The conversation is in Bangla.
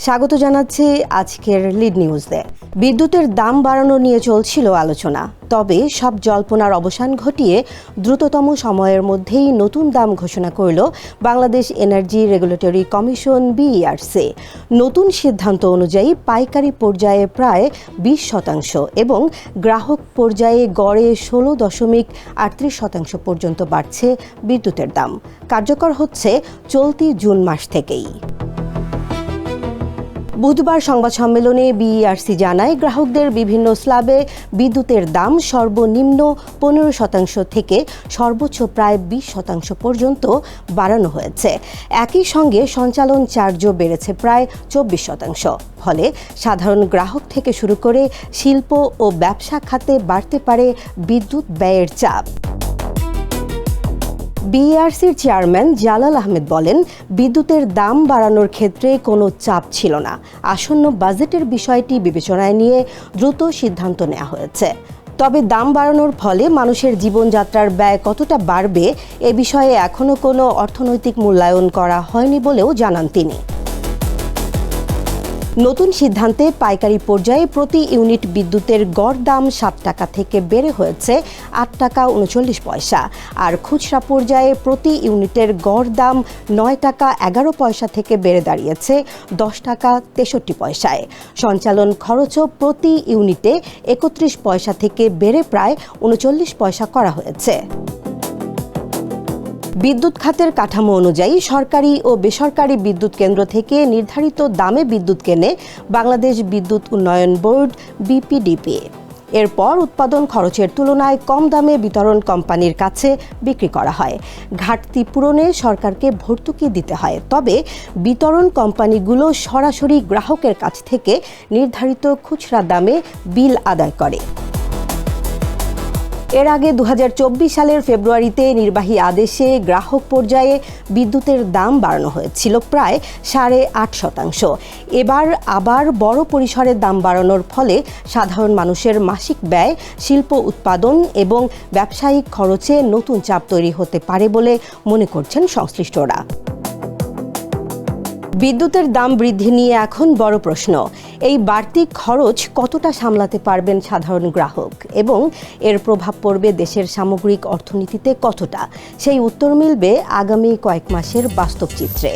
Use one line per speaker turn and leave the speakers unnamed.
স্বাগত জানাচ্ছি আজকের লিড নিউজে। বিদ্যুতের দাম বাড়ানো নিয়ে চলছিল আলোচনা, তবে সব জল্পনার অবসান ঘটিয়ে দ্রুততম সময়ের মধ্যেই নতুন দাম ঘোষণা করল Bangladesh energy regulatory commission BERC. নতুন সিদ্ধান্ত অনুযায়ী পাইকারি পর্যায়ে প্রায় 20% এবং গ্রাহক পর্যায়ে গড়ে 16.38% পর্যন্ত বাড়ছে বিদ্যুতের দাম। কার্যকর হচ্ছে চলতি জুন মাস থেকেই। বুধবার সংবাদ সম্মেলনে বিইআরসি জানায়, গ্রাহকদের বিভিন্ন স্ল্যাবে বিদ্যুতের দাম সর্বনিম্ন 15% থেকে সর্বোচ্চ প্রায় 20% পর্যন্ত বাড়ানো হয়েছে। একই সঙ্গে সঞ্চালন চার্জও বেড়েছে প্রায় 24%। ফলে সাধারণ গ্রাহক থেকে শুরু করে শিল্প ও ব্যবসা খাতে বাড়তে পারে বিদ্যুৎ ব্যয়ের চাপ। বিইআরসির চেয়ারম্যান জালাল আহমেদ বলেন, বিদ্যুতের দাম বাড়ানোর ক্ষেত্রে কোনো চাপ ছিল না। আসন্ন বাজেটের বিষয়টি বিবেচনায় নিয়ে দ্রুত সিদ্ধান্ত নেওয়া হয়েছে। তবে দাম বাড়ানোর ফলে মানুষের জীবনযাত্রার ব্যয় কতটা বাড়বে এ বিষয়ে এখনও কোনো অর্থনৈতিক মূল্যায়ন করা হয়নি বলেও জানান তিনি। নতুন সিদ্ধান্তে পাইকারি পর্যায়ে প্রতি ইউনিট বিদ্যুতের গড় দাম 7 টাকা থেকে বেড়ে হয়েছে 8 টাকা 39 পয়সা, আর খুচরা পর্যায়ে প্রতি ইউনিটের গড় দাম 9 টাকা 11 পয়সা থেকে বেড়ে দাঁড়িয়েছে 10 টাকা 63 পয়সায়। সঞ্চালন খরচও প্রতি ইউনিটে 31 পয়সা থেকে বেড়ে প্রায় 39 পয়সা করা হয়েছে। বিদ্যুৎ খাতের কাঠামো অনুযায়ী সরকারি ও বেসরকারি বিদ্যুৎ কেন্দ্র থেকে নির্ধারিত দামে বিদ্যুৎ কেনে বাংলাদেশ বিদ্যুৎ উন্নয়ন বোর্ড বিপিডিপি। এরপর উৎপাদন খরচের তুলনায় কম দামে বিতরণ কোম্পানির কাছে বিক্রি করা হয়। ঘাটতি পূরণে সরকারকে ভর্তুকি দিতে হয়, তবে বিতরণ কোম্পানিগুলো সরাসরি গ্রাহকের কাছ থেকে নির্ধারিত খুচরা দামে বিল আদায় করে। এর আগে 2024 সালের ফেব্রুয়ারিতে নির্বাহী আদেশে গ্রাহক পর্যায়ে বিদ্যুতের দাম বাড়ানো হয়েছিল প্রায় 8.5%। এবার আবার বড় পরিসরে দাম বাড়ানোর ফলে সাধারণ মানুষের মাসিক ব্যয়, শিল্প উৎপাদন এবং ব্যবসায়িক খরচে নতুন চাপ তৈরি হতে পারে বলে মনে করছেন সংশ্লিষ্টরা। বিদ্যুতের দাম বৃদ্ধি নিয়ে এখন বড় প্রশ্ন, এই বাড়তি খরচ কতটা সামলাতে পারবেন সাধারণ গ্রাহক এবং এর প্রভাব পড়বে দেশের সামগ্রিক অর্থনীতিতে কতটা, সেই উত্তর মিলবে আগামী কয়েক মাসের বাস্তব চিত্রে।